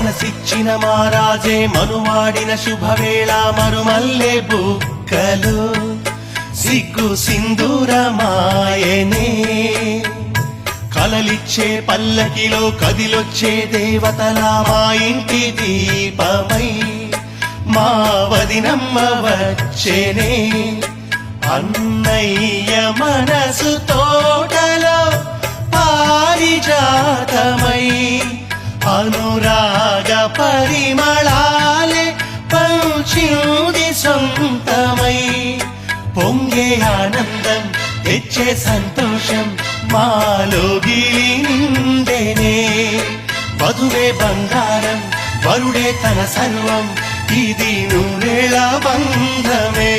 మనసిచ్చిన మారాజే మనువాడిన శుభవేళ మరుమల్లె బుక్కలు సిగ్గు సింధూరమాయనే కలలిచ్చే పల్లకిలో కదిలొచ్చే దేవతలా మా ఇంటి దీపమై మా వదినమ్మ వచ్చేనే అన్నయ్య మనసు తోటలో పారిజాతమై అనురాగ పరిమళాలే పంచింది సొంతమై పొంగే ఆనందం తెచ్చే సంతోషం మాలో గిలిందెనే వధువే బంగారం వరుడే తన సర్వం ఇది నూరేళ్ళ బంధమే